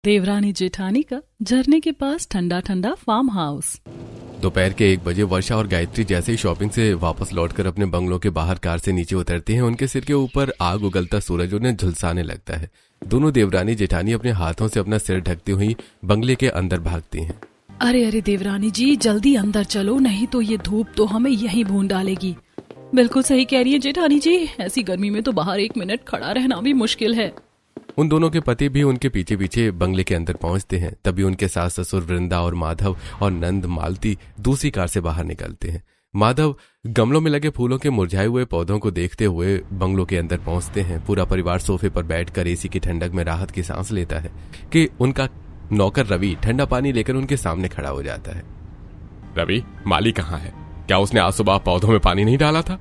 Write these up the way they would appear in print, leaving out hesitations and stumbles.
देवरानी जेठानी का झरने के पास ठंडा ठंडा फार्म हाउस। दोपहर के 1 बजे वर्षा और गायत्री जैसे ही शॉपिंग से वापस लौटकर अपने बंगलों के बाहर कार से नीचे उतरते हैं, उनके सिर के ऊपर आग उगलता सूरज उन्हें झुलसाने लगता है। दोनों देवरानी जेठानी अपने हाथों से अपना सिर ढकती हुई बंगले के अंदर भागती हैं। अरे अरे देवरानी जी, जल्दी अंदर चलो, नहीं तो ये धूप तो हमें यहीं भून डालेगी। बिल्कुल सही कह रही है जेठानी जी, ऐसी गर्मी में तो बाहर 1 मिनट खड़ा रहना भी मुश्किल है। उन दोनों के पति भी उनके पीछे पीछे बंगले के अंदर पहुंचते हैं। तभी उनके सास ससुर वृंदा और माधव और नंद मालती दूसरी कार से बाहर निकलते हैं। माधव गमलों में लगे फूलों के मुरझाए हुए पौधों को देखते हुए बंगलों के अंदर पहुंचते हैं। पूरा परिवार सोफे पर बैठकर एसी की ठंडक में राहत की सांस लेता है कि उनका नौकर रवि ठंडा पानी लेकर उनके सामने खड़ा हो जाता है। रवि, माली कहाँ है? क्या उसने आज सुबह पौधों में पानी नहीं डाला था?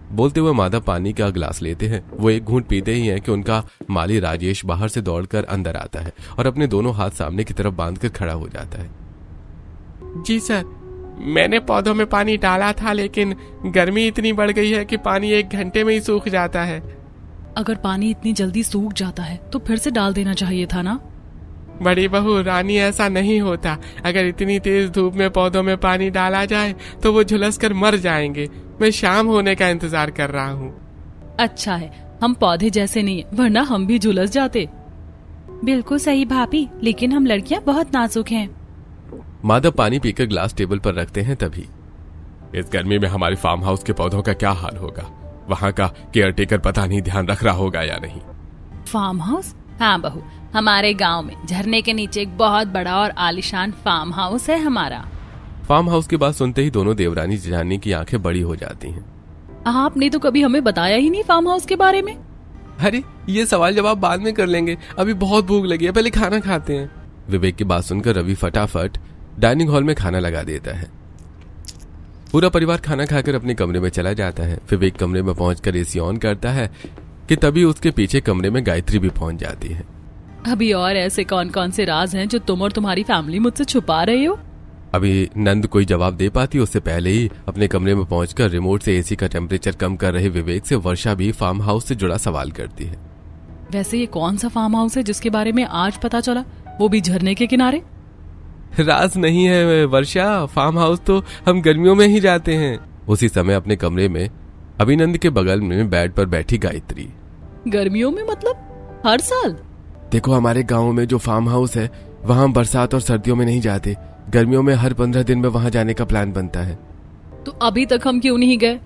बोलते हुए माधव पानी का गिलास लेते हैं। वो एक घूंट पीते ही हैं कि उनका माली राजेश बाहर से दौड़कर अंदर आता है और अपने दोनों हाथ सामने की तरफ बांधकर खड़ा हो जाता है। जी सर, मैंने पौधों में पानी डाला था, लेकिन गर्मी इतनी बढ़ गई है कि पानी 1 घंटे में ही सूख जाता है। अगर पानी इतनी जल्दी सूख जाता है तो फिर से डाल देना चाहिए था ना। बड़ी बहू रानी, ऐसा नहीं होता। अगर इतनी तेज धूप में पौधों में पानी डाला जाए तो वो झुलस कर मर जाएंगे। मैं शाम होने का इंतजार कर रहा हूँ। अच्छा है, हम पौधे जैसे नहीं है, वरना हम भी झुलस जाते। बिल्कुल सही भाभी, लेकिन हम लड़कियां बहुत नाजुक हैं। माधव पानी पीकर ग्लास टेबल पर रखते हैं। तभी इस गर्मी में हमारे फार्म हाउस के पौधों का क्या हाल होगा? वहाँ का केयरटेकर पता नहीं ध्यान रख रहा होगा या नहीं। Farm house? हाँ बहू, हमारे गांव में झरने के नीचे एक बहुत बड़ा और आलीशान फार्म हाउस है हमारा। फार्म हाउस की बात सुनते ही दोनों देवरानी जेठानी की आंखें बड़ी हो जाती हैं। आपने तो कभी हमें बताया ही नहीं फार्म हाउस के बारे में। अरे ये सवाल जवाब बाद में कर लेंगे, अभी बहुत भूख लगी है, पहले खाना खाते हैं। विवेक की बात सुनकर रवि फटाफट डाइनिंग हॉल में खाना लगा देता है। पूरा परिवार खाना खाकर अपने कमरे में चला जाता है। विवेक कमरे में पहुंचकर एसी ऑन करता है कि तभी उसके पीछे कमरे में गायत्री भी पहुंच जाती है। अभी और ऐसे कौन कौन से राज हैं जो तुम और तुम्हारी फैमिली मुझसे छुपा रहे हो? अभी नंद कोई जवाब दे पाती उससे पहले ही अपने कमरे में पहुंचकर रिमोट से एसी का टेम्परेचर कम कर रहे विवेक से वर्षा भी फार्म हाउस से जुड़ा सवाल करती है। वैसे ये कौन सा फार्म हाउस है जिसके बारे में आज पता चला, वो भी झरने के किनारे? राज नहीं है वर्षा, फार्म हाउस तो हम गर्मियों में ही जाते हैं। उसी समय अपने कमरे में अभिनंद के बगल में बेड पर बैठी गायत्री। गर्मियों में मतलब हर साल? देखो, हमारे गाँव में जो फार्म हाउस है वहाँ हम बरसात और सर्दियों में नहीं जाते, गर्मियों में हर 15 दिन में वहाँ जाने का प्लान बनता है। तो अभी तक हम क्यों नहीं गए?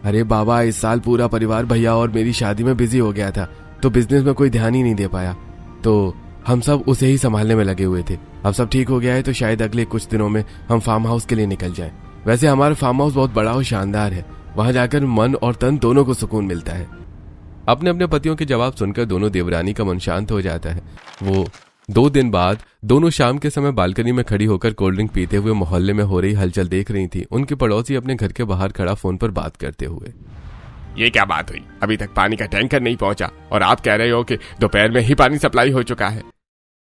अरे बाबा, इस साल पूरा परिवार भैया और मेरी शादी में बिजी हो गया था, तो बिजनेस में कोई ध्यान ही नहीं दे पाया, तो हम सब उसे ही संभालने में लगे हुए थे। अब सब ठीक हो गया है तो शायद अगले कुछ दिनों में हम फार्म हाउस के लिए निकल जाएं। वैसे हमारा फार्म हाउस बहुत बड़ा और शानदार है, वहाँ जाकर मन और तन दोनों को सुकून मिलता है। अपने अपने पतियों के जवाब सुनकर दोनों देवरानी का मन शांत हो जाता है। वो 2 दिन बाद दोनों शाम के समय बालकनी में खड़ी होकर कोल्ड ड्रिंक पीते हुए मोहल्ले में हो रही हलचल देख रही थी। उनके पड़ोसी अपने घर के बाहर खड़ा फोन पर बात करते हुए, ये क्या बात हुई? अभी तक पानी का टैंकर नहीं पहुंचा और आप कह रहे हो कि दोपहर में ही पानी सप्लाई हो चुका है।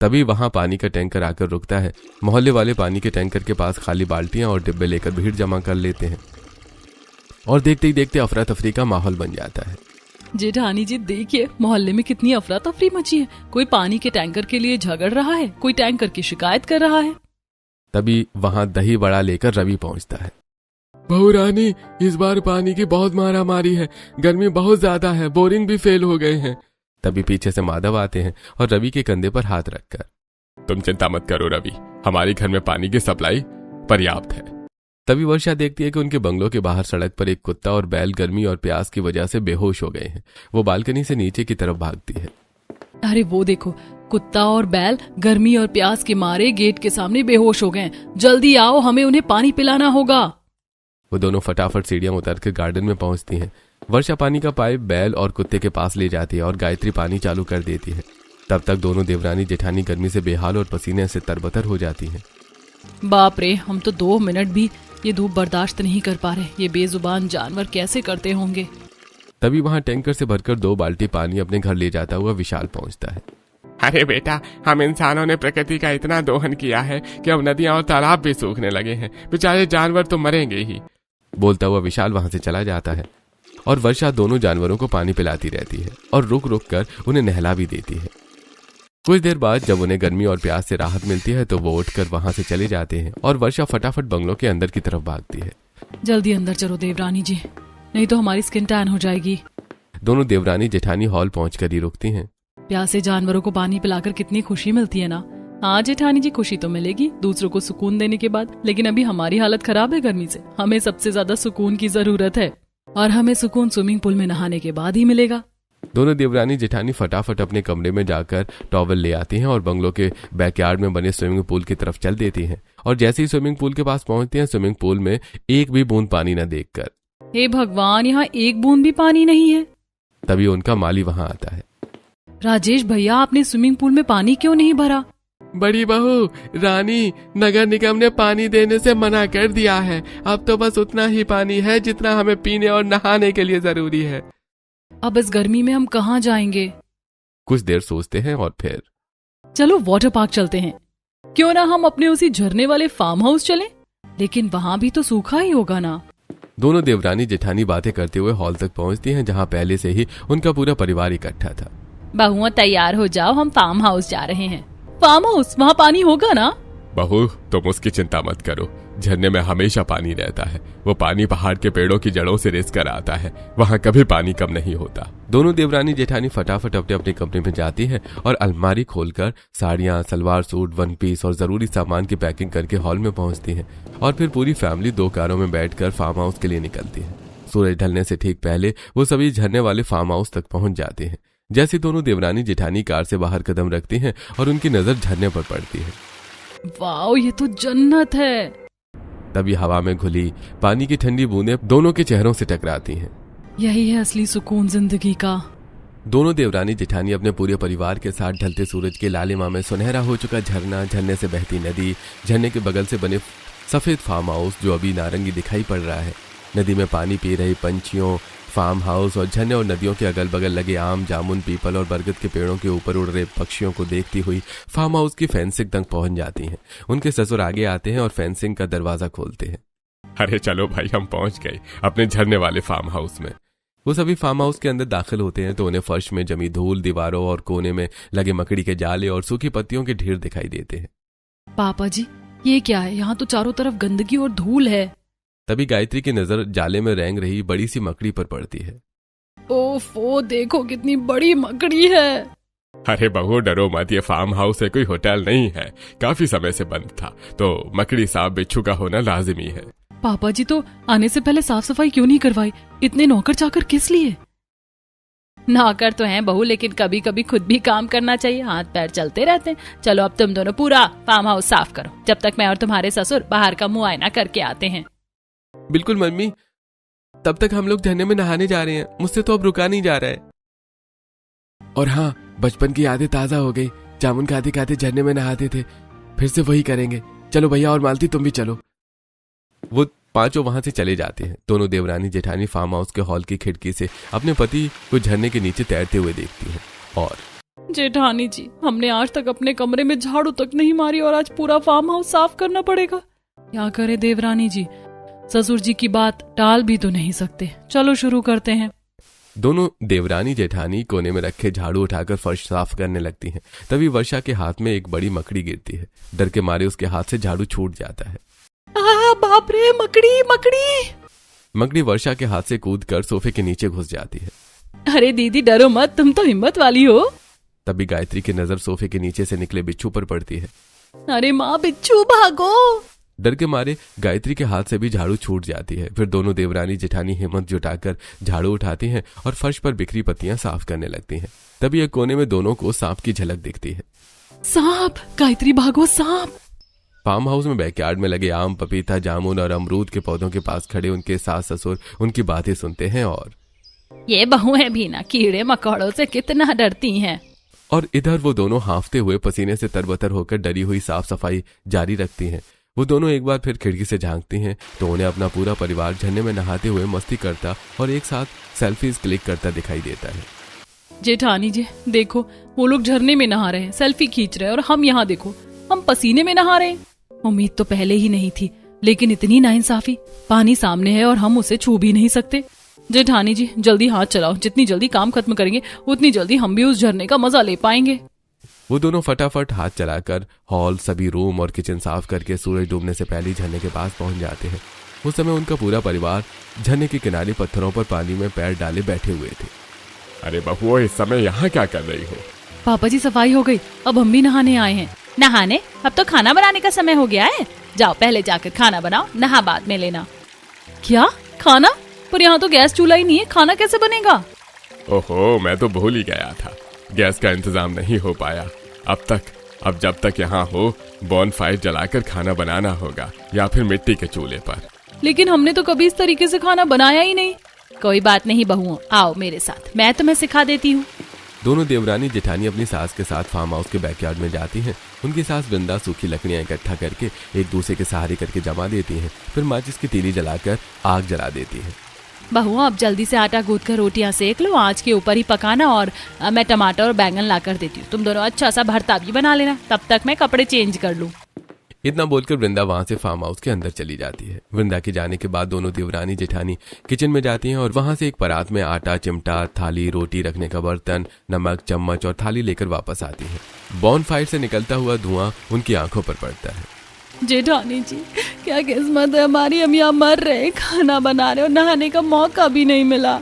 तभी वहां पानी का टैंकर आकर रुकता है। मोहल्ले वाले पानी के टैंकर के पास खाली बाल्टियां और डिब्बे लेकर भीड़ जमा कर लेते हैं और देखते ही देखते अफरा तफरी का माहौल बन जाता है। जेठानी जी देखिए, मोहल्ले में कितनी अफरा तफरी मची है। कोई पानी के टैंकर के लिए झगड़ रहा है, कोई टैंकर की शिकायत कर रहा है। तभी वहां दही बड़ा लेकर रवि पहुंचता है। बहू रानी, इस बार पानी की बहुत मारा मारी है, गर्मी बहुत ज्यादा है, बोरिंग भी फेल हो गए हैं। तभी पीछे से माधव आते हैं और रवि के कंधे पर हाथ रखकर, तुम चिंता मत करो रवि, हमारे घर में पानी की सप्लाई पर्याप्त है। तभी वर्षा देखती है कि उनके बंगलों के बाहर सड़क पर एक कुत्ता और बैल गर्मी और प्यास की वजह से बेहोश हो गए हैं। वो बालकनी से नीचे की तरफ भागती है। अरे वो देखो, कुत्ता और बैल गर्मी और प्यास के मारे गेट के सामने बेहोश हो गए। जल्दी आओ, हमें उन्हें पानी पिलाना होगा। वो दोनों फटाफट सीढ़ियां उतरकर गार्डन में पहुंचती हैं। वर्षा पानी का पाइप बैल और कुत्ते के पास ले जाती है और गायत्री पानी चालू कर देती है। तब तक दोनों देवरानी जेठानी गर्मी से बेहाल और पसीने से तरबतर हो जाती हैं। बाप रे, हम तो 2 मिनट भी ये धूप बर्दाश्त नहीं कर पा रहे। ये बेजुबान जानवर कैसे करते होंगे। तभी वहां टैंकर से भरकर 2 बाल्टी पानी अपने घर ले जाता हुआ विशाल पहुंचता है। अरे बेटा, हम इंसानों ने प्रकृति का इतना दोहन किया है कि अब नदियां और तालाब भी सूखने लगे हैं। बेचारे जानवर तो मरेंगे ही। बोलता हुआ विशाल वहां से चला जाता है और वर्षा दोनों जानवरों को पानी पिलाती रहती है और रुक रुक कर उन्हें नहला भी देती है। कुछ देर बाद जब उन्हें गर्मी और प्यास से राहत मिलती है तो वो उठकर वहां से चले जाते हैं और वर्षा फटाफट बंगलों के अंदर की तरफ भागती है। जल्दी अंदर चलो देवरानी जी, नहीं तो हमारी स्किन टैन हो जाएगी। दोनों देवरानी जेठानी हॉल पहुंचकर ही रुकती हैं। प्यासे जानवरों को पानी पिलाकर कितनी खुशी मिलती है ना। हाँ जेठानी जी, खुशी तो मिलेगी दूसरों को सुकून देने के बाद, लेकिन अभी हमारी हालत खराब है गर्मी से। हमें सबसे ज्यादा सुकून की जरूरत है और हमें सुकून स्विमिंग पूल में नहाने के बाद ही मिलेगा। दोनों देवरानी जेठानी फटाफट अपने कमरे में जाकर टॉवल ले आती हैं और बंगलों के बैकयार्ड में बने स्विमिंग पूल की तरफ चल देती हैं। और जैसे ही स्विमिंग पूल के पास पहुंचती हैं, स्विमिंग पूल में एक भी बूंद पानी न देखकर, हे भगवान, यहाँ एक बूंद भी पानी नहीं है। तभी उनका माली वहां आता है। राजेश भैया, आपने स्विमिंग पूल में पानी क्यों नहीं भरा? बड़ी बहू, रानी, नगर निगम ने पानी देने से मना कर दिया है। अब तो बस उतना ही पानी है जितना हमें पीने और नहाने के लिए जरूरी है। अब इस गर्मी में हम कहाँ जाएंगे? कुछ देर सोचते हैं और फिर चलो वाटर पार्क चलते हैं। क्यों ना हम अपने उसी झरने वाले फार्म हाउस चलें? लेकिन वहाँ भी तो सूखा ही होगा ना। दोनों देवरानी जेठानी बातें करते हुए हॉल तक पहुंचती हैं जहां पहले से ही उनका पूरा परिवार इकट्ठा था। बहुओं तैयार हो जाओ, हम फार्म हाउस जा रहे हैं। फार्म हाउस, वहाँ पानी होगा ना? बहू, तुम उसकी चिंता मत करो, झरने में हमेशा पानी रहता है। वो पानी पहाड़ के पेड़ों की जड़ों से रिस कर आता है, वहाँ कभी पानी कम नहीं होता। दोनों देवरानी जेठानी फटाफट अपने अपने कमरे में जाती है और अलमारी खोलकर साड़ियाँ, सलवार सूट, वन पीस और जरूरी सामान की पैकिंग करके हॉल में पहुंचती है। और फिर पूरी फैमिली 2 कारों में बैठकर फार्म हाउस के लिए निकलती है। सूरज ढलने से ठीक पहले वो सभी झरने वाले फार्म हाउस तक पहुंच जाते हैं। जैसे दोनों देवरानी जेठानी कार से बाहर कदम रखती हैं और उनकी नजर झरने पर पड़ती है। वाओ, ये तो जन्नत है। तभी हवा में घुली पानी की ठंडी बूंदें दोनों के चेहरों से टकराती हैं। यही है असली सुकून जिंदगी का। दोनों देवरानी जेठानी अपने पूरे परिवार के साथ ढलते सूरज के लालिमा में सुनहरा हो चुका झरना, झरने से बहती नदी, झरने के बगल से बने सफेद फार्म हाउस जो अभी नारंगी दिखाई पड़ रहा है, नदी में पानी पी रहे पंछियों, फार्म हाउस और झरने और नदियों के अगल बगल लगे आम, जामुन, पीपल और बरगद के पेड़ों के ऊपर उड़ रहे पक्षियों को देखती हुई फार्म हाउस की फेंसिंग तक पहुंच जाती हैं। उनके ससुर आगे आते हैं और फेंसिंग का दरवाजा खोलते हैं। अरे चलो भाई, हम पहुंच गए अपने झरने वाले फार्म हाउस में। वो सभी फार्म हाउस के अंदर दाखिल होते हैं तो उन्हें फर्श में जमी धूल, दीवारों और कोने में लगे मकड़ी के जाले और सूखी पत्तियों के ढेर दिखाई देते हैं। पापा जी, ये क्या है? यहाँ तो चारों तरफ गंदगी और धूल है। तभी गायत्री की नजर जाले में रेंग रही बड़ी सी मकड़ी पर पड़ती है। ओफो, देखो कितनी बड़ी मकड़ी है। अरे बहू, डरो मत, ये फार्म हाउस है, कोई होटल नहीं है। काफी समय से बंद था, तो मकड़ी, सांप, बिच्छू का होना लाजिमी है। पापा जी, तो आने से पहले साफ सफाई क्यों नहीं करवाई? इतने नौकर चाकर किस लिए? नौकर तो हैं बहू, लेकिन कभी कभी खुद भी काम करना चाहिए, हाथ पैर चलते रहते हैं। चलो अब तुम दोनों पूरा फार्म हाउस साफ करो, जब तक मैं और तुम्हारे ससुर बाहर का मुआयना करके आते हैं। बिल्कुल मम्मी, तब तक हम लोग झरने में नहाने जा रहे हैं, मुझसे तो अब रुका नहीं जा रहा है। और हाँ, बचपन की यादें ताजा हो गई, जामुन खाते खाते झरने में नहाते थे, फिर से वही करेंगे। चलो भैया और मालती, तुम भी चलो। वो पांचों वहां से चले जाते हैं। दोनों देवरानी जेठानी फार्म हाउस के हॉल की खिड़की से अपने पति को झरने के नीचे तैरते हुए देखती हैं। और जेठानी जी, हमने आज तक अपने कमरे में झाड़ू तक नहीं मारी और आज पूरा फार्म हाउस साफ करना पड़ेगा। क्या करे देवरानी जी, ससुर जी की बात टाल भी तो नहीं सकते। चलो शुरू करते हैं। दोनों देवरानी जेठानी कोने में रखे झाड़ू उठाकर फर्श साफ करने लगती हैं। तभी वर्षा के हाथ में एक बड़ी मकड़ी गिरती है। डर के मारे उसके हाथ से झाड़ू छूट जाता है। बाप रे, मकड़ी मकड़ी! मकड़ी वर्षा के हाथ से कूदकर सोफे के नीचे घुस जाती है। अरे दीदी, डरो मत, तुम तो हिम्मत वाली हो। तभी गायत्री की नजर सोफे के नीचे से निकले बिच्छू पर पड़ती है। अरे माँ, बिच्छू भागो! डर के मारे गायत्री के हाथ से भी झाड़ू छूट जाती है। फिर दोनों देवरानी जेठानी हिम्मत जुटाकर झाड़ू उठाती हैं और फर्श पर बिखरी पत्तियां साफ करने लगती हैं। तभी एक कोने में दोनों को सांप की झलक दिखती है। सांप! गायत्री भागो, सांप! फार्म हाउस में बैकयार्ड में लगे आम, पपीता, जामुन और अमरूद के पौधों के पास खड़े उनके सास ससुर उनकी बातें सुनते हैं। और ये बहुएं भी ना कीड़े मकोड़ों से कितना डरती हैं। और इधर वो दोनों हांफते हुए पसीने से तरबतर होकर डरी हुई साफ सफाई जारी रखती हैं। वो दोनों एक बार फिर खिड़की से झांकती हैं तो उन्हें अपना पूरा परिवार झरने में नहाते हुए मस्ती करता और एक साथ सेल्फीज क्लिक करता दिखाई देता है। जेठानी जी देखो, वो लोग झरने में नहा रहे हैं, सेल्फी खींच रहे हैं, और हम यहाँ देखो, हम पसीने में नहा रहे हैं। उम्मीद तो पहले ही नहीं थी, लेकिन इतनी नाइंसाफी। पानी सामने है और हम उसे छू भी नहीं सकते। जेठानी जी जल्दी हाथ चलाओ, जितनी जल्दी काम खत्म करेंगे उतनी जल्दी हम भी उस झरने का मजा ले पाएंगे। वो दोनों फटाफट हाथ चलाकर हॉल, सभी रूम और किचन साफ करके सूरज डूबने से पहले झरने के पास पहुंच जाते हैं। उस समय उनका पूरा परिवार झरने के किनारे पत्थरों पर पानी में पैर डाले बैठे हुए थे। अरे बहू, इस समय यहाँ क्या कर रही हो? पापा जी सफाई हो गई, अब हम भी नहाने आए हैं। नहाने? अब तो खाना बनाने का समय हो गया है। जाओ पहले जाकर खाना बनाओ, नहा बाद में लेना। क्या खाना? पर यहाँ तो गैस चूल्हा ही नहीं है, खाना कैसे बनेगा? ओहो, मैं तो भूल ही गया था, गैस का इंतजाम नहीं हो पाया। अब जब तक यहाँ हो, बॉन फायर जलाकर खाना बनाना होगा, या फिर मिट्टी के चूल्हे पर। लेकिन हमने तो कभी इस तरीके से खाना बनाया ही नहीं। कोई बात नहीं बहुओं, आओ मेरे साथ, मैं तुम्हें सिखा देती हूँ। दोनों देवरानी जेठानी अपनी सास के साथ फार्म हाउस के बैकयार्ड में जाती हैं। उनकी सास वृंदा सूखी लकड़ियां इकट्ठा करके एक दूसरे के सहारे करके जमा देती हैं, फिर माचिस की तीली जलाकर आग जला देती हैं। बहुओं, अब जल्दी से आटा गूंथ कर रोटियां सेक लो, आँच के ऊपर ही पकाना, और मैं टमाटर और बैंगन ला कर देती हूँ। तुम दोनों अच्छा सा भरता भी बना लेना, तब तक मैं कपड़े चेंज कर लूँ। इतना बोलकर वृंदा वहां से फार्म हाउस के अंदर चली जाती है। वृंदा के जाने के बाद दोनों देवरानी जेठानी किचन में जाती हैं और वहां से एक परात में आटा, चिमटा, थाली, रोटी रखने का बर्तन, नमक, चम्मच और थाली लेकर वापस आती है। बॉन फायर से निकलता हुआ धुआं उनकी आंखों पर पड़ता है। जेठानी जी, क्या किस्मत है हमारी, हम यहाँ मर रहे, खाना बना रहे और नहाने का मौका भी नहीं मिला।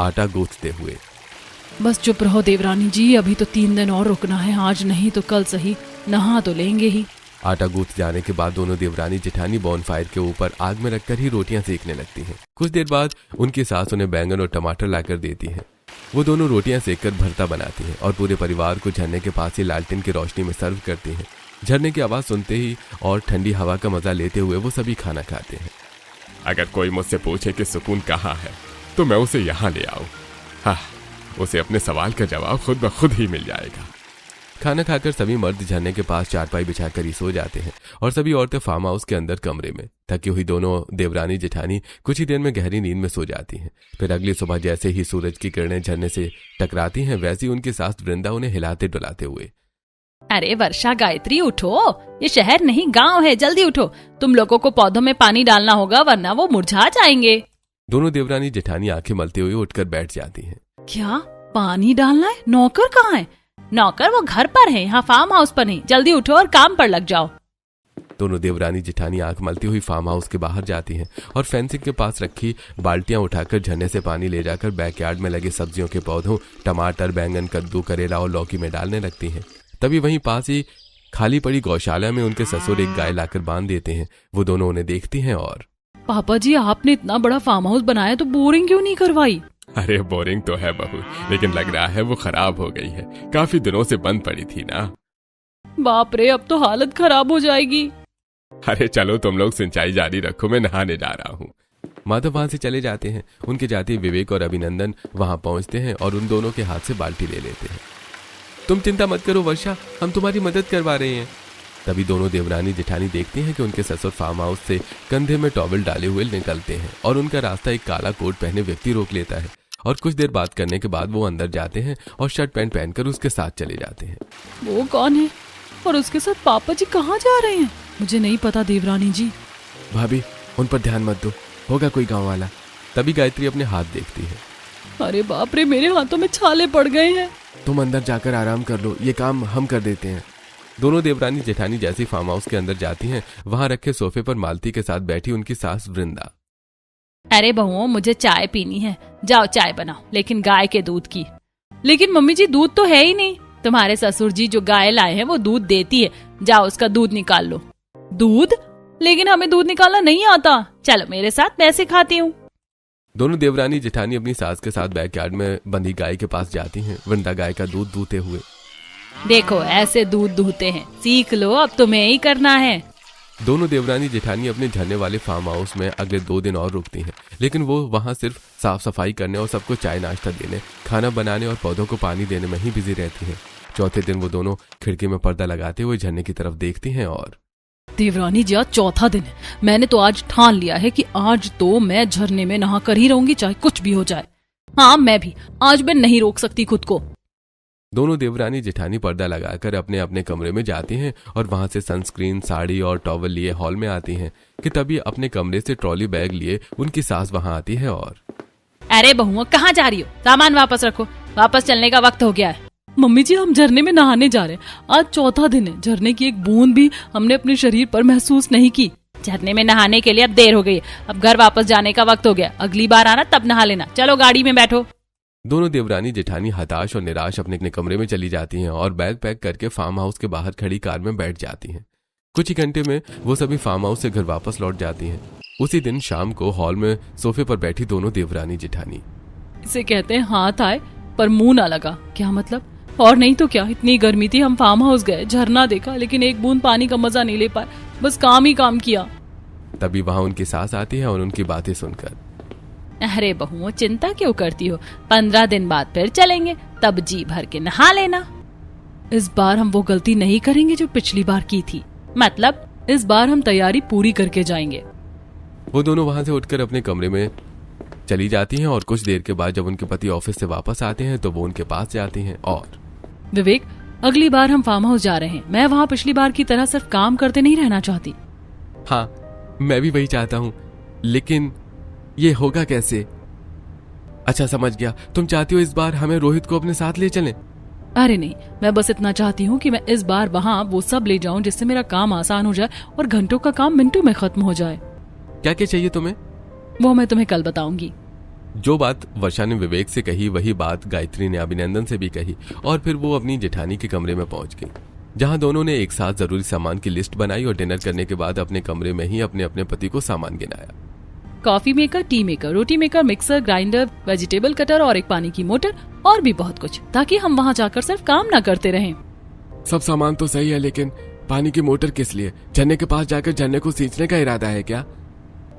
आटा गूंथते हुए, बस चुप रहो देवरानी जी, अभी तो 3 दिन और रुकना है, आज नहीं तो कल सही, नहा तो लेंगे ही। आटा गूंथ जाने के बाद दोनों देवरानी जेठानी बॉन फायर के ऊपर आग में रखकर ही रोटियां सेकने लगती हैं। कुछ देर बाद उनकी सास उन्हें बैंगन और टमाटर लाकर देती है। वो दोनों रोटियां सेककर भरता बनाती हैं और पूरे परिवार को झरने के पास ही लालटेन की रोशनी में सर्व करती हैं। झरने की आवाज सुनते ही और ठंडी हवा का मजा लेते हुए वो सभी खाना खाते हैं। अगर कोई मुझसे पूछे कि सुकून कहाँ है, तो मैं उसे यहाँ ले आऊं। हाँ, उसे अपने सवाल का जवाब खुद ब खुद ही मिल जाएगा। खाना खाकर सभी मर्द झरने के पास चारपाई बिछाकर ही सो जाते हैं और सभी औरतें फार्म हाउस के अंदर कमरे में। थकी हुई दोनों देवरानी जेठानी कुछ ही देर में गहरी नींद में सो जाती हैं। फिर अगली सुबह जैसे ही सूरज की किरणें झरने से टकराती हैं, वैसे ही उनकी सास वृंदा उन्हें हिलाते डुलाते हुए, अरे वर्षा, गायत्री, उठो, ये शहर नहीं गांव है, जल्दी उठो। तुम लोगों को पौधों में पानी डालना होगा, वरना वो मुरझा जाएंगे। दोनों देवरानी जेठानी आंखें मलते हुए उठकर बैठ जाती हैं। क्या पानी डालना है? नौकर कहाँ है? नौकर वो घर पर है, यहाँ फार्म हाउस पर नहीं। जल्दी उठो और काम पर लग जाओ। दोनों देवरानी जेठानी आंख मलती हुई फार्म हाउस के बाहर जाती हैं और फेंसिंग के पास रखी बाल्टियां उठाकर झरने से पानी ले जाकर बैकयार्ड में लगे सब्जियों के पौधों, टमाटर, बैंगन, कद्दू, करेला और लौकी में डालने लगती हैं। तभी वहीं पास ही खाली पड़ी गौशाला में उनके ससुर एक गाय लाकर बांध देते हैं। वो दोनों उन्हें देखती हैं और, पापा जी, आपने इतना बड़ा फार्म हाउस बनाया तो बोरिंग क्यों नहीं करवाई? अरे बोरिंग तो है बहू, लेकिन लग रहा है वो खराब हो गई है, काफी दिनों से बंद पड़ी थी ना। बाप रे, अब तो हालत खराब हो जाएगी। अरे चलो तुम लोग सिंचाई जारी रखो, मैं नहाने जा रहा हूँ। माधव वहां से चले जाते हैं। उनके जाते विवेक और अभिनंदन वहां पहुंचते हैं और उन दोनों के हाथ से बाल्टी ले लेते हैं। तुम चिंता मत करो वर्षा, हम तुम्हारी मदद करवा रहे हैं। तभी दोनों देवरानी जेठानी देखती हैं कि उनके ससुर फार्म हाउस से कंधे में टॉवल डाले हुए निकलते हैं और उनका रास्ता एक काला कोट पहने व्यक्ति रोक लेता है। और कुछ देर बात करने के बाद वो अंदर जाते हैं और शर्ट पैंट पहनकर उसके साथ चले जाते हैं। वो कौन है और उसके साथ पापा जी कहाँ जा रहे हैं? मुझे नहीं पता देवरानी जी। भाभी, उन पर ध्यान मत दो, होगा कोई गाँव वाला। तभी गायत्री अपने हाथ देखती है। अरे बाप रे, मेरे हाथों में छाले पड़ गए हैं। तुम अंदर जाकर आराम कर लो, ये काम हम कर देते हैं। दोनों देवरानी जेठानी जैसी फार्म हाउस के अंदर जाती हैं, वहां रखे सोफे पर मालती के साथ बैठी उनकी सास वृंदा। अरे बहुओं, मुझे चाय पीनी है, जाओ चाय बनाओ, लेकिन गाय के दूध की। लेकिन मम्मी जी, दूध तो है ही नहीं। तुम्हारे ससुर जी जो गाय लाए हैं वो दूध देती है, जाओ उसका दूध निकाल लो। दूध? लेकिन हमें दूध निकालना नहीं आता। चलो मेरे साथ, मैं सिखाती हूँ। दोनों देवरानी जेठानी अपनी सास के साथ बैकयार्ड में बंधी गाय के पास जाती हैं। वृंदा गाय का दूध दूहते हुए, देखो ऐसे दूध दूहते हैं, सीख लो, अब तुम्हें ही करना है। दोनों देवरानी जेठानी अपने झरने वाले फार्म हाउस में अगले 2 दिन और रुकती हैं, लेकिन वो वहां सिर्फ साफ सफाई करने और सबको चाय नाश्ता देने, खाना बनाने और पौधों को पानी देने में ही बिजी रहती हैं। चौथे दिन वो दोनों खिड़की में पर्दा लगाते हुए झरने की तरफ देखती हैं और, देवरानी जी, आज चौथा दिन है। मैंने तो आज ठान लिया है कि आज तो मैं झरने में नहा कर ही रहूंगी, चाहे कुछ भी हो जाए। हाँ, मैं भी, आज मैं नहीं रोक सकती खुद को। दोनों देवरानी जेठानी पर्दा लगाकर अपने अपने कमरे में जाती हैं और वहां से सनस्क्रीन, साड़ी और टॉवल लिए हॉल में आती हैं कि तभी अपने कमरे से ट्रॉली बैग लिए उनकी सास वहां आती है और, अरे बहुओं, कहाँ जा रही हो? सामान वापस रखो, वापस चलने का वक्त हो गया है। मम्मी जी हम झरने में नहाने जा रहे हैं। आज चौथा दिन है, झरने की एक बूंद भी हमने अपने शरीर पर महसूस नहीं की। झरने में नहाने के लिए अब देर हो गई, अब घर वापस जाने का वक्त हो गया। अगली बार आना तब नहा लेना। चलो गाड़ी में बैठो। दोनों देवरानी जेठानी हताश और निराश अपने कमरे में चली जाती हैं और बैग पैक करके फार्म हाउस के बाहर खड़ी कार में बैठ जाती हैं। कुछ ही घंटे में वो सभी फार्म हाउस से घर वापस लौट जाती हैं। उसी दिन शाम को हॉल में सोफे पर बैठी दोनों देवरानी जेठानी। इसे कहते हैं हाथ आए पर मुंह ना लगा। क्या मतलब? और नहीं तो क्या, इतनी गर्मी थी, हम फार्म हाउस गए, झरना देखा, लेकिन एक बूंद पानी का मजा नहीं ले पाए, बस काम ही काम किया। तभी वहां उनकी सास आती है और उनकी बातें सुनकर, अरे बहू चिंता क्यों करती हो, 15 दिन बाद फिर चलेंगे, तब जी भर के नहा लेना। इस बार हम वो गलती नहीं करेंगे जो पिछली बार की थी। मतलब इस बार हम तैयारी पूरी करके जाएंगे। वो दोनों वहां से उठकर अपने कमरे में चली जाती हैं और कुछ देर के बाद जब उनके पति ऑफिस से वापस आते हैं तो वो उनके पास जाती हैं और, विवेक अगली बार हम फार्म हाउस जा रहे हैं, मैं वहाँ पिछली बार की तरह सिर्फ काम करते नहीं रहना चाहती। हाँ मैं भी वही चाहता हूँ, लेकिन ये होगा कैसे? अच्छा समझ गया, तुम चाहती हो इस बार हमें रोहित को अपने साथ ले चलें? अरे नहीं, मैं बस इतना चाहती हूँ कि मैं इस बार वहाँ वो सब ले जाऊँ जिससे मेरा काम आसान हो जाए और घंटों का काम मिनटों में खत्म हो जाए। क्या क्या चाहिए तुम्हें? वो मैं तुम्हें कल बताऊंगी। जो बात वर्षा ने विवेक से कही वही बात गायत्री ने अभिनंदन से भी कही और फिर वो अपनी जेठानी के कमरे में पहुंच गई, जहां दोनों ने एक साथ जरूरी सामान की लिस्ट बनाई और डिनर करने के बाद अपने कमरे में ही अपने अपने पति को सामान गिनाया। Coffee maker, tea maker, roti maker, mixer grinder, vegetable cutter और एक पानी की मोटर और भी बहुत कुछ, ताकि हम वहाँ जाकर सिर्फ काम न करते रहें। सब सामान तो सही है, लेकिन पानी की मोटर किस लिए? झरने के पास जाकर झरने को सींचने का इरादा है क्या?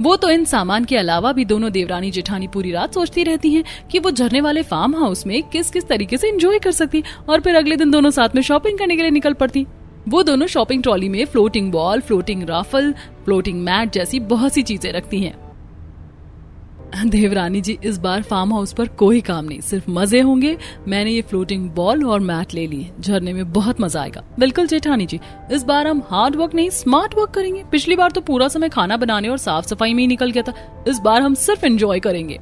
वो तो इन सामान के अलावा भी दोनों देवरानी जेठानी पूरी रात सोचती रहती हैं कि वो झरने वाले फार्म हाउस में किस किस तरीके से एंजॉय कर सकती, और फिर अगले दिन दोनों साथ में शॉपिंग करने के लिए निकल पड़ती। वो दोनों शॉपिंग ट्रॉली में floating ball, floating raft, floating mat जैसी बहुत सी चीजें रखती हैं। देवरानी जी इस बार फार्म हाउस पर कोई काम नहीं, सिर्फ मजे होंगे। मैंने ये फ्लोटिंग बॉल और मैट ले लिए, झरने में बहुत मजा आएगा। बिल्कुल जेठानी जी, इस बार हम हार्ड वर्क नहीं स्मार्ट वर्क करेंगे। पिछली बार तो पूरा समय खाना बनाने और साफ सफाई में ही निकल गया था, इस बार हम सिर्फ एंजॉय करेंगे।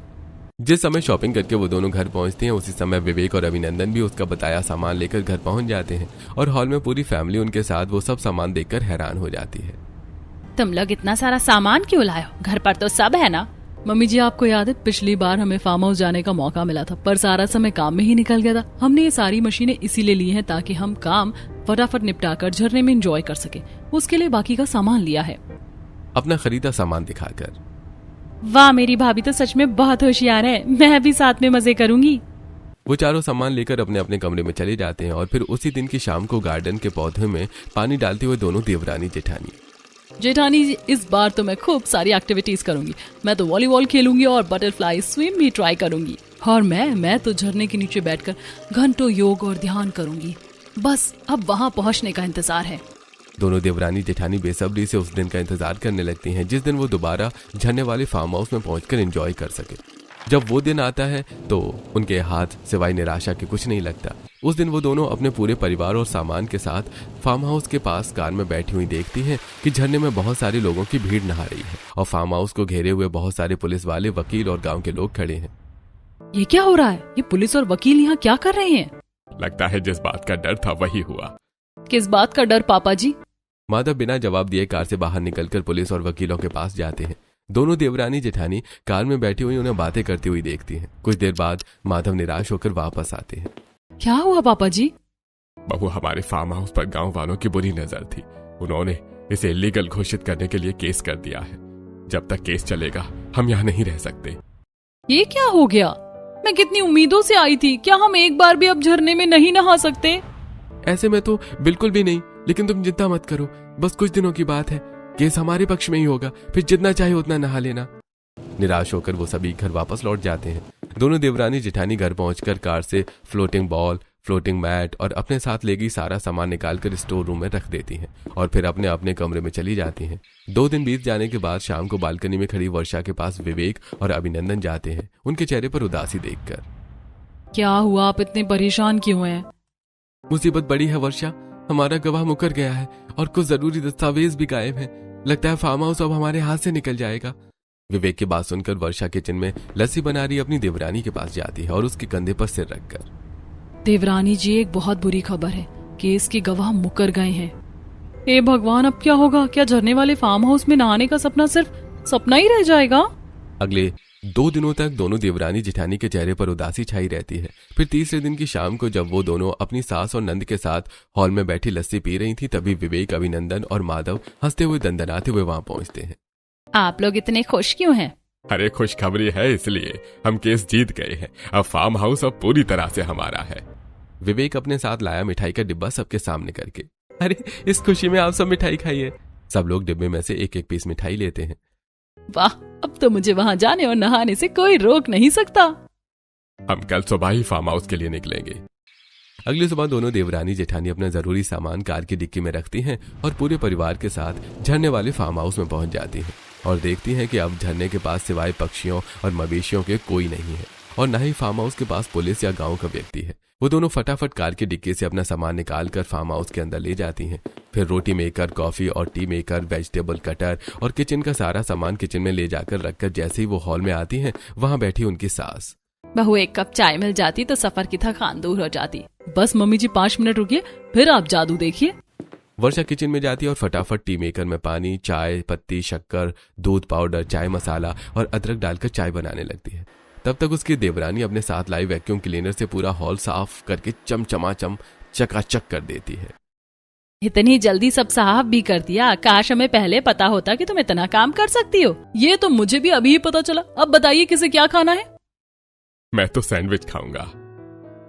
जिस समय शॉपिंग करके वो दोनों घर पहुंचते हैं उसी समय विवेक और अभिनंदन भी उसका बताया सामान लेकर घर पहुंच जाते हैं और हॉल में पूरी फैमिली उनके साथ वो सब सामान देखकर हैरान हो जाती है। तुम लोग इतना सारा सामान क्यों लाए हो? घर पर तो सब है ना? मम्मी जी आपको याद है पिछली बार हमें फार्म हाउस जाने का मौका मिला था, पर सारा समय काम में ही निकल गया था। हमने ये सारी मशीनें इसीलिए ली हैं ताकि हम काम फटाफट निपटाकर झरने में एंजॉय कर सके। उसके लिए बाकी का सामान लिया है। अपना खरीदा सामान दिखाकर, वाह मेरी भाभी तो सच में बहुत होशियार है, मैं भी साथ में मजे करूंगी। वो चारों सामान लेकर अपने अपने कमरे में चले जाते हैं और फिर उसी दिन की शाम को गार्डन के पौधे में पानी डालते हुए दोनों देवरानी जेठानी जी इस बार तो मैं खूब सारी एक्टिविटीज करूंगी। मैं तो वॉलीबॉल खेलूंगी और बटरफ्लाई स्विम भी ट्राई करूंगी। और मैं तो झरने के नीचे बैठकर घंटों योग और ध्यान करूंगी। बस अब वहां पहुंचने का इंतजार है। दोनों देवरानी जेठानी बेसब्री से उस दिन का इंतजार करने लगती हैं जिस दिन वो दोबारा झरने वाले फार्म हाउस में पहुंचकर एंजॉय कर सके। जब वो दिन आता है तो उनके हाथ सिवाय निराशा के कुछ नहीं लगता। उस दिन वो दोनों अपने पूरे परिवार और सामान के साथ फार्म हाउस के पास कार में बैठी हुई देखती हैं कि झरने में बहुत सारे लोगों की भीड़ नहा रही है और फार्म हाउस को घेरे हुए बहुत सारे पुलिस वाले, वकील और गांव के लोग खड़े हैं। ये क्या हो रहा है? ये पुलिस और वकील यहाँ क्या कर रहे हैं? लगता है जिस बात का डर था वही हुआ। किस बात का डर पापा जी? माधव बिना जवाब दिए कार से बाहर निकलकर पुलिस और वकीलों के पास जाते हैं। दोनों देवरानी जेठानी कार में बैठी हुई उन्हें बातें करती हुई देखती हैं। कुछ देर बाद माधव निराश होकर वापस आते हैं। क्या हुआ पापा जी? बहू, हमारे फार्म हाउस पर गांव वालों की बुरी नजर थी। उन्होंने इसे इलीगल घोषित करने के लिए केस कर दिया है। जब तक केस चलेगा हम यहाँ नहीं रह सकते। ये क्या हो गया? मैं कितनी उम्मीदों से आई थी। क्या हम एक बार भी अब झरने में नहीं नहा सकते? ऐसे में तो बिल्कुल भी नहीं, लेकिन तुम चिंता मत करो, बस कुछ दिनों की बात है। केस हमारे पक्ष में ही होगा, फिर जितना चाहे उतना नहा लेना। निराश होकर वो सभी घर वापस लौट जाते हैं। दोनों देवरानी जेठानी घर पहुंचकर कार से फ्लोटिंग बॉल, फ्लोटिंग मैट और अपने साथ ले गई सारा सामान निकालकर स्टोर रूम में रख देती हैं और फिर अपने अपने कमरे में चली जाती हैं। 2 दिन बीत जाने के बाद शाम को बालकनी में खड़ी वर्षा के पास विवेक और अभिनंदन जाते हैं, उनके चेहरे पर उदासी देखकर। क्या हुआ, आप इतने परेशान क्यों हैं? मुसीबत बड़ी है वर्षा, हमारा गवाह मुकर गया है और कुछ जरूरी दस्तावेज भी गायब हैं। लगता है फार्म हाउस अब हमारे हाथ से निकल जाएगा। विवेक की बात सुनकर वर्षा किचन में लस्सी बना रही अपनी देवरानी के पास जाती है और उसके कंधे पर सिर रखकर, देवरानी जी, एक बहुत बुरी खबर है। केस के गवाह मुकर गए हैं। हे भगवान, अब क्या होगा? क्या झरने वाले फार्म हाउस में नहाने का सपना सिर्फ सपना ही रह जाएगा? अगले 2 दिनों तक दोनों देवरानी जेठानी के चेहरे पर उदासी छाई रहती है। फिर तीसरे दिन की शाम को जब वो दोनों अपनी सास और नंद के साथ हॉल में बैठी लस्सी पी रही थी, तभी विवेक, अभिनंदन और माधव हंसते हुए दंदनाते हुए वहां पहुंचते हैं। आप लोग इतने खुश क्यों हैं? अरे खुशखबरी है, इसलिए हम केस जीत गए हैं। अब फार्म हाउस अब पूरी तरह से हमारा है। विवेक अपने साथ लाया मिठाई का डिब्बा सबके सामने करके। अरे इस खुशी में आप सब मिठाई खाइए। सब लोग डिब्बे में से एक एक पीस मिठाई लेते हैं। वाह, अब तो मुझे वहां जाने और नहाने से कोई रोक नहीं सकता। हम कल सुबह ही फार्म हाउस के लिए निकलेंगे। अगली सुबह दोनों देवरानी जेठानी अपना जरूरी सामान कार की डिक्की में रखती हैं और पूरे परिवार के साथ झरने वाले फार्म हाउस में पहुंच जाती हैं और देखती हैं कि अब झरने के पास सिवाय पक्षियों और मवेशियों के कोई नहीं है और न ही फार्म हाउस के पास पुलिस या गांव का व्यक्ति है। वो दोनों फटाफट कार की डिक्की से अपना सामान निकालकर फार्म हाउस के अंदर ले जाती हैं। फिर रोटी मेकर, कॉफी और टी मेकर, वेजिटेबल कटर और किचन का सारा सामान किचन में ले जाकर रखकर जैसे ही वो हॉल में आती हैं, वहां बैठी उनकी सास। बहू, एक कप चाय मिल जाती तो सफर की थकान दूर हो जाती। बस मम्मी जी 5 मिनट रुकिए, फिर आप जादू देखिए। वर्षा किचन में जाती है और फटाफट टी मेकर में पानी, चाय पत्ती, शक्कर, दूध पाउडर, चाय मसाला और अदरक डालकर चाय बनाने लगती है। तब तक उसकी देवरानी अपने साथ लाई वैक्यूम क्लीनर से पूरा हॉल साफ करके चमचमाचम चकाचक कर देती है। इतनी जल्दी सब साफ भी कर दिया। काश हमें पहले पता होता कि तुम इतना काम कर सकती हो। ये तो मुझे भी अभी ही पता चला। अब बताइए किसे क्या खाना है? मैं तो सैंडविच खाऊंगा।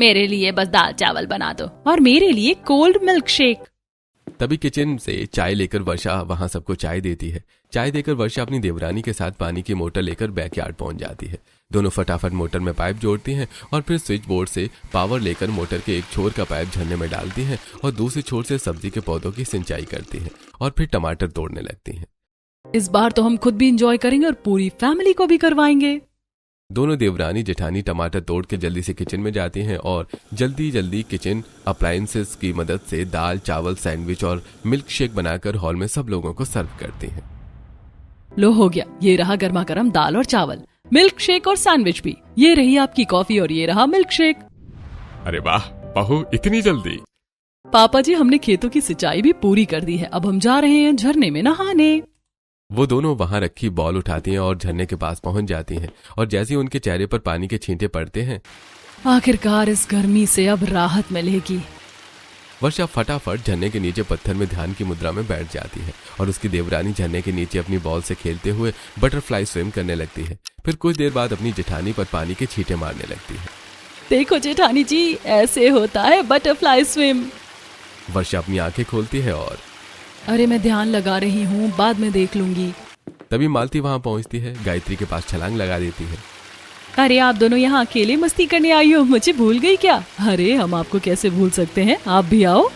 मेरे लिए बस दाल चावल बना दो और मेरे लिए कोल्ड मिल्क शेक। तभी किचन से चाय लेकर वर्षा वहां सबको चाय देती है। चाय देकर वर्षा अपनी देवरानी के साथ पानी की मोटर लेकर बैकयार्ड पहुंच जाती है। दोनों फटाफट मोटर में पाइप जोड़ती हैं और फिर स्विच बोर्ड से पावर लेकर मोटर के एक छोर का पाइप झरने में डालती हैं और दूसरे छोर से सब्जी के पौधों की सिंचाई करती हैं और फिर टमाटर तोड़ने लगती हैं। इस बार तो हम खुद भी इंजॉय करेंगे और पूरी फैमिली को भी करवाएंगे। दोनों देवरानी जेठानी टमाटर तोड़ के जल्दी से किचन में जाती हैं और जल्दी जल्दी किचन अप्लायंसेस की मदद से दाल, चावल, सैंडविच और मिल्क शेक बनाकर हॉल में सब लोगों को सर्व करती हैं। लो, हो गया। ये रहा गर्मा गर्म दाल और चावल, मिल्क शेक और सैंडविच भी। ये रही आपकी कॉफी और ये रहा मिल्क शेक। अरे वाह बहू, इतनी जल्दी? पापा जी, हमने खेतों की सिंचाई भी पूरी कर दी है। अब हम जा रहे हैं झरने में नहाने। वो दोनों वहां रखी बॉल उठाती हैं और झरने के पास पहुंच जाती हैं और जैसे ही उनके चेहरे पर पानी के छींटे पड़ते हैं, आखिरकार इस गर्मी से अब राहत मिलेगी। वर्षा फटाफट झरने के नीचे पत्थर में ध्यान की मुद्रा में बैठ जाती है और उसकी देवरानी झरने के नीचे अपनी बॉल से खेलते हुए बटरफ्लाई स्विम करने लगती है। फिर कुछ देर बाद अपनी जेठानी पर पानी के छींटे मारने लगती है। देखो जेठानी जी, ऐसे होता है बटरफ्लाई स्विम। वर्षा अपनी आंखें खोलती है और अरे मैं ध्यान लगा रही हूँ, बाद में देख लूंगी। तभी मालती वहां पहुंचती है, गायत्री के पास छलांग लगा देती है। अरे आप दोनों यहाँ अकेले मस्ती करने आई हो, मुझे भूल गई क्या? अरे हम आपको कैसे भूल सकते हैं, आप भी आओ।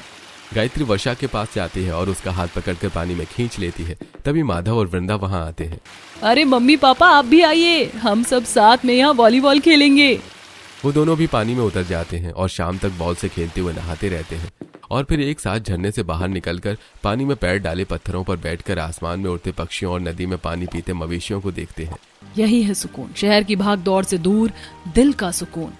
गायत्री वर्षा के पास जाती है और उसका हाथ पकड़कर पानी में खींच लेती है। तभी माधव और वृंदा वहां आते हैं। अरे मम्मी पापा, आप भी आइए, हम सब साथ में यहाँ वॉलीबॉल खेलेंगे। वो दोनों भी पानी में उतर जाते हैं और शाम तक बॉल से खेलते हुए नहाते रहते हैं और फिर एक साथ झरने से बाहर निकलकर पानी में पैर डाले पत्थरों पर बैठकर आसमान में उड़ते पक्षियों और नदी में पानी पीते मवेशियों को देखते हैं। यही है सुकून, शहर की भाग दौड़ से दूर दिल का सुकून।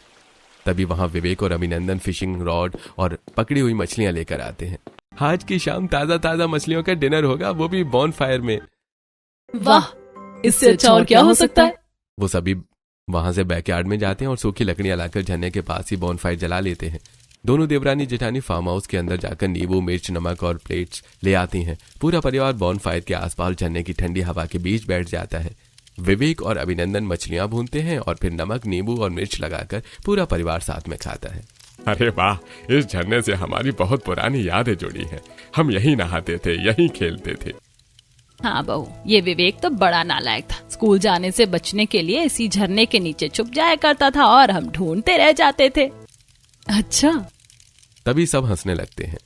तभी वहां विवेक और अभिनंदन फिशिंग रॉड और पकड़ी हुई मछलियां लेकर आते हैं। आज की शाम ताजा ताजा मछलियों का डिनर होगा, वो भी बॉन फायर में। वाह, इससे अच्छा और क्या हो सकता है? वो सभी वहां से बैकयार्ड में जाते हैं और सूखी लकड़ियां लाकर झरने के पास ही बॉन फायर जला लेते हैं। दोनों देवरानी जेठानी फार्म हाउस के अंदर जाकर नींबू, मिर्च, नमक और प्लेट्स ले आती हैं। पूरा परिवार बॉन फायर के आसपास झरने की ठंडी हवा के बीच बैठ जाता है। विवेक और अभिनंदन मछलियां भूनते हैं और फिर नमक, नींबू और मिर्च लगाकर पूरा परिवार साथ में खाता है। अरे वाह, इस झरने से हमारी बहुत पुरानी यादें जुड़ी हैं। हम यहीं नहाते थे, यहीं खेलते थे। हाँ बहू, ये विवेक तो बड़ा नालायक था। स्कूल जाने से बचने के लिए इसी झरने के नीचे छुप जाया करता था और हम ढूंढते रह जाते थे। अच्छा, तभी सब हंसने लगते हैं।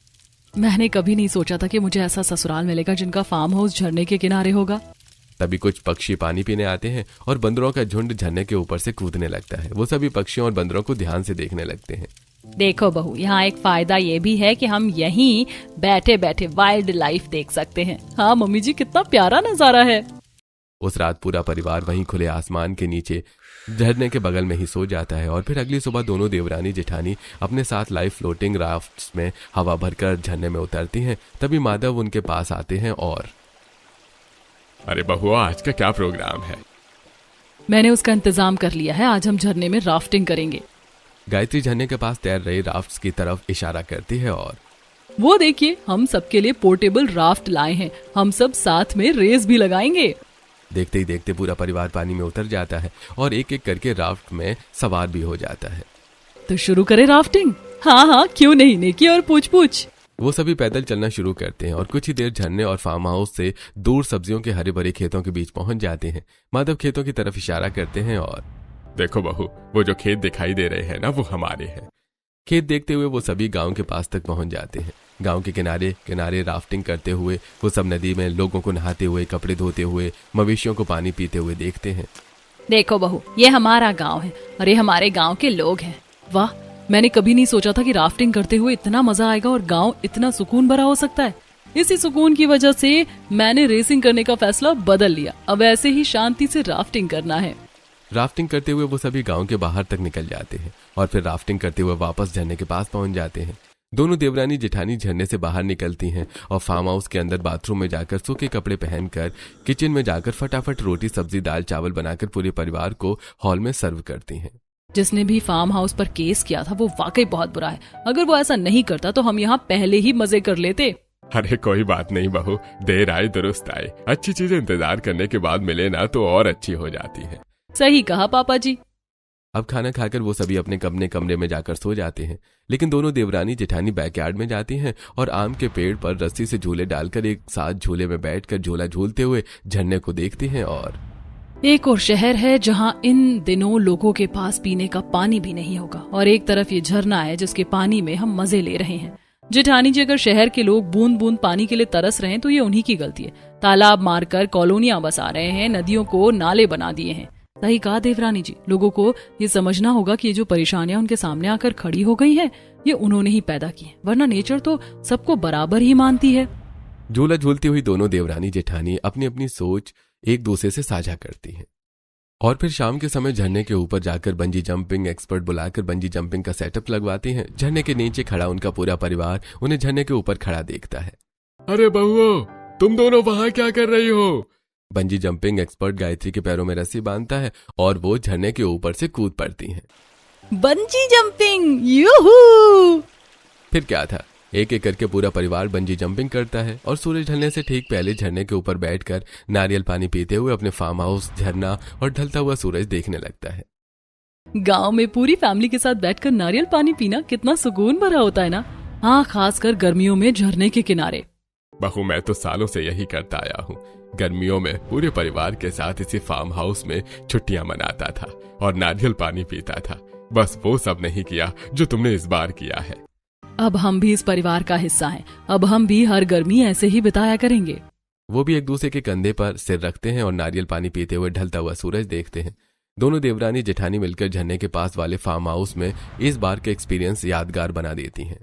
मैंने कभी नहीं सोचा था कि मुझे ऐसा ससुराल मिलेगा जिनका फार्म हाउस झरने के किनारे होगा। तभी कुछ पक्षी पानी पीने आते हैं और बंदरों का झुंड झरने के ऊपर से कूदने लगता है। वो सभी पक्षियों और बंदरों को ध्यान से देखने लगते हैं। देखो बहू, यहाँ एक फायदा ये भी है कि हम यहीं बैठे बैठे वाइल्ड लाइफ देख सकते हैं। हाँ मम्मी जी, कितना प्यारा नजारा है। उस रात पूरा परिवार वहीं खुले आसमान के नीचे झरने के बगल में ही सो जाता है। और फिर अगली सुबह दोनों देवरानी जेठानी अपने साथ लाइव फ्लोटिंग राफ्ट्स में हवा भरकर झरने में उतरती हैं। तभी माधव उनके पास आते हैं और अरे बहुआ, आज का क्या प्रोग्राम है? मैंने उसका इंतजाम कर लिया है, आज हम झरने में राफ्टिंग करेंगे। गायत्री झरने के पास तैर रही राफ्ट्स की तरफ इशारा करती है और वो देखिए, हम सबके लिए पोर्टेबल राफ्ट लाए हैं, हम सब साथ में रेस भी लगाएंगे। देखते ही देखते पूरा परिवार पानी में उतर जाता है और एक एक करके राफ्ट में सवार भी हो जाता है। तो शुरू करें राफ्टिंग? हाँ हाँ, क्यों नहीं, नेकी और पूछ पूछ। वो सभी पैदल चलना शुरू करते हैं और कुछ ही देर झरने और फार्म हाउस से दूर सब्जियों के हरे भरे खेतों के बीच पहुंच जाते हैं। माधव खेतों की तरफ इशारा करते हैं और देखो बहू, वो जो खेत दिखाई दे रहे हैं ना, वो हमारे हैं। खेत देखते हुए वो सभी गांव के पास तक पहुंच जाते हैं। गांव के किनारे किनारे राफ्टिंग करते हुए वो सब नदी में लोगों को नहाते हुए, कपड़े धोते हुए, मवेशियों को पानी पीते हुए देखते हैं। देखो बहू, ये हमारा गांव है और ये हमारे गांव के लोग हैं। वाह, मैंने कभी नहीं सोचा था कि राफ्टिंग करते हुए इतना मजा आएगा और गांव इतना सुकून भरा हो सकता है। इसी सुकून की वजह से मैंने रेसिंग करने का फैसला बदल लिया। अब ऐसे ही शांति से राफ्टिंग करना है। राफ्टिंग करते हुए वो सभी गांव के बाहर तक निकल जाते हैं और फिर राफ्टिंग करते हुए वापस झरने के पास पहुंच जाते हैं। दोनों देवरानी जेठानी झरने से बाहर निकलती हैं और फार्म हाउस के अंदर बाथरूम में जाकर सूखे कपड़े पहनकर किचन में जाकर फटाफट रोटी सब्जी दाल चावल बनाकर पूरे परिवार को हॉल में सर्व करती हैं। जिसने भी फार्म हाउस पर केस किया था वो वाकई बहुत बुरा है। अगर वो ऐसा नहीं करता तो हम यहाँ पहले ही मजे कर लेते। अरे कोई बात नहीं बहू, देर आए दुरुस्त आए। अच्छी चीजें इंतजार करने के बाद मिले ना तो और अच्छी हो जाती है। सही कहा पापा जी। अब खाना खाकर वो सभी अपने कमरे में जाकर सो जाते हैं। लेकिन दोनों देवरानी जेठानी बैकयार्ड में जाती हैं और आम के पेड़ पर रस्सी से झूले डालकर एक साथ झूले में बैठकर झूला झूलते हुए झरने को देखती हैं। और एक और शहर है जहाँ इन दिनों लोगों के पास पीने का पानी भी नहीं होगा और एक तरफ ये झरना है जिसके पानी में हम मजे ले रहे हैं। जेठानी जी, अगर शहर के लोग बूंद बूंद पानी के लिए तरस रहे हैं तो ये उन्हीं की गलती है। तालाब मारकर कॉलोनियां बसा रहे हैं, नदियों को नाले बना दिए हैं। सही कहा देवरानी जी, लोगों को ये समझना होगा कि ये जो परेशानियां उनके सामने आकर खड़ी हो गई हैं, ये उन्होंने ही पैदा की है, वरना नेचर तो सबको बराबर ही मानती है। झूला झूलती हुई दोनों देवरानी जेठानी अपनी अपनी सोच एक दूसरे से साझा करती हैं और फिर शाम के समय झरने के ऊपर जाकर बंजी जंपिंग एक्सपर्ट बुलाकर बंजी जंपिंग का सेटअप लगवाती हैं। झरने के नीचे खड़ा उनका पूरा परिवार उन्हें झरने के ऊपर खड़ा देखता है। अरे बहुओ, तुम दोनों वहां क्या कर रही हो? बंजी जंपिंग एक्सपर्ट गायत्री के पैरों में रस्सी बांधता है और वो झरने के ऊपर से कूद पड़ती हैं। Bungee jumping, yoohoo! फिर क्या था, एक एक करके पूरा परिवार बंजी जंपिंग करता है और सूरज ढलने से ठीक पहले झरने के ऊपर बैठकर नारियल पानी पीते हुए अपने फार्म हाउस, झरना और ढलता हुआ सूरज देखने लगता है। गांव में पूरी फैमिली के साथ बैठकर नारियल पानी पीना कितना सुकून भरा होता है ना। हाँ, खासकर गर्मियों में झरने के किनारे। बहू, मैं तो सालों से यही करता आया हूँ। गर्मियों में पूरे परिवार के साथ इसी फार्म हाउस में छुट्टियां मनाता था और नारियल पानी पीता था। बस वो सब नहीं किया जो तुमने इस बार किया है। अब हम भी इस परिवार का हिस्सा हैं। अब हम भी हर गर्मी ऐसे ही बिताया करेंगे। वो भी एक दूसरे के कंधे पर सिर रखते हैं और नारियल पानी पीते हुए ढलता हुआ सूरज देखते हैं। दोनों देवरानी जेठानी मिलकर झरने के पास वाले फार्म हाउस में इस बार के एक्सपीरियंस यादगार बना देती हैं।